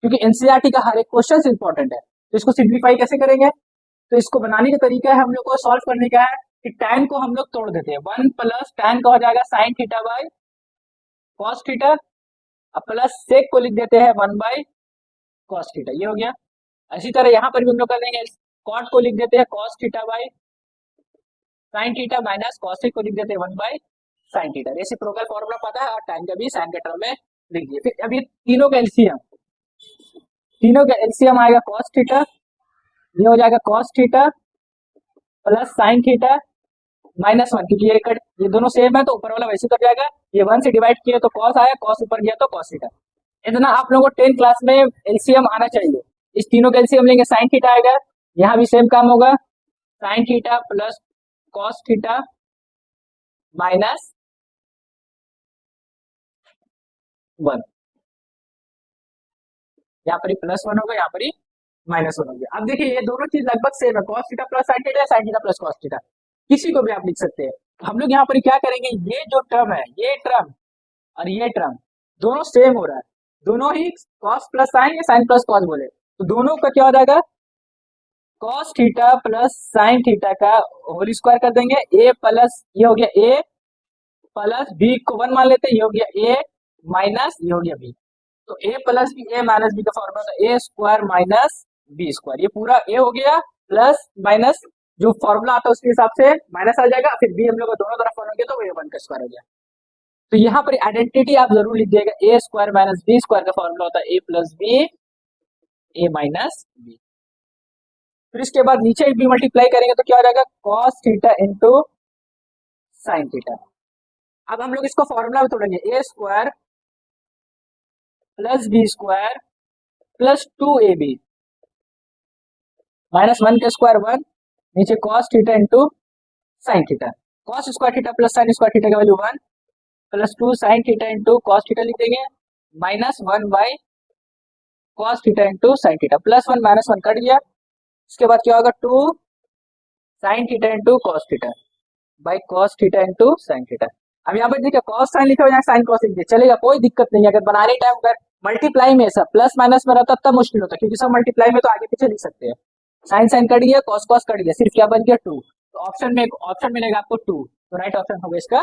क्योंकि एनसीईआरटी का हर एक क्वेश्चन इंपॉर्टेंट है। तो इसको सिंप्लीफाई कैसे करेंगे? तो इसको बनाने का तरीका है हम लोग को सॉल्व करने का है कि tan को हम लोग तोड़ देते हैं। 1 प्लस tan का हो जाएगा sine theta by cos theta, अब प्लस सेक को लिख देते हैं 1 बाय कॉस थीटा, ये हो गया। इसी तरह यहाँ पर भी हम लोग कर लेंगे, कॉट को लिख देते हैं cos theta by sine theta minus cos को लिख देते हैं 1 by sine theta. Reciprocal formula पता है और tan का भी साइन के टर्म में लिख दिए। फिर अभी तीनों का एलसीएम आएगा कॉस थीटा, ये हो जाएगा cos theta plus sine theta minus 1, क्योंकि ये दोनों सेम है तो ऊपर वाला वैसे कर जाएगा। ये 1 से डिवाइड किया तो कॉस आया, कॉस ऊपर गया तो कॉस थीटा। इतना आप लोगों को 10 क्लास में एलसीएम आना चाहिए। इस तीनों का एलसीएम लेंगे, साइन थीटा आएगा, यहाँ भी सेम काम होगा, sign theta plus cos theta minus 1, यहाँ पर प्लस 1 होगा, यहाँ पर माइनस 1 हो गया। अब देखिए ये दोनों चीज लगभग सेम है, cos theta plus sine theta, sign theta plus cos theta, किसी को भी आप लिख सकते हैं। तो हम लोग यहाँ पर क्या करेंगे, ये जो टर्म है, ये टर्म और ये टर्म दोनों सेम हो रहा है, दोनों ही कॉस प्लस साइन या साइन प्लस कॉस बोले, तो दोनों का क्या हो जाएगा, cos theta plus sine theta का होल स्क्वायर कर देंगे, ए प्लस ये हो गया ए प्लस बी को 1 मान लेते हैं, ये हो गया ए माइनस ये हो गया बी। तो ए प्लस बी, ए माइनस बी का फॉर्मूला था ए स्क्वायर माइनस बी स्क्वायर, ये पूरा ए हो गया, प्लस माइनस जो फॉर्मूला आता है उसके हिसाब से माइनस आ जाएगा, फिर बी हम लोग दोनों तरफ करोगे तो ये 1 का स्क्वायर हो गया। तो यहाँ पर आइडेंटिटी आप जरूर लिख दिएगा, ए स्क्वायर माइनस बी स्क्वायर का फॉर्मूला होता है ए प्लस बी ए माइनस बी। फिर इसके बाद नीचे भी मल्टीप्लाई करेंगे तो क्या हो जाएगा, cos theta into sine theta. अब हम लोग इसको फॉर्मूला में तोड़ेंगे, A square plus B square plus 2ab minus 1 का स्क्वायर 1, नीचे cos theta into sine theta, cos square theta plus sine square theta का value 1 plus 2 sine theta into cos theta लिख देंगे minus 1 by cos theta into sine theta, plus 1 minus 1 cut गया। इसके बाद क्या होगा, 2 sine theta into cos theta by cos theta into sine theta. अब यहाँ पर देखिए कॉस साइन लिखा हो जाए, साइन कॉस लिख दिया, चलेगा, कोई दिक्कत नहीं है। अगर बनाने टाइम अगर मल्टीप्लाई में सब प्लस माइनस में रहता तब मुश्किल होता, क्योंकि सब मल्टीप्लाई में तो आगे पीछे लिख सकते हैं। साइन साइन कट गया, कॉस कॉस कट गया, सिर्फ क्या बन गया 2, तो ऑप्शन में मिलेगा आपको 2, तो राइट ऑप्शन होगा इसका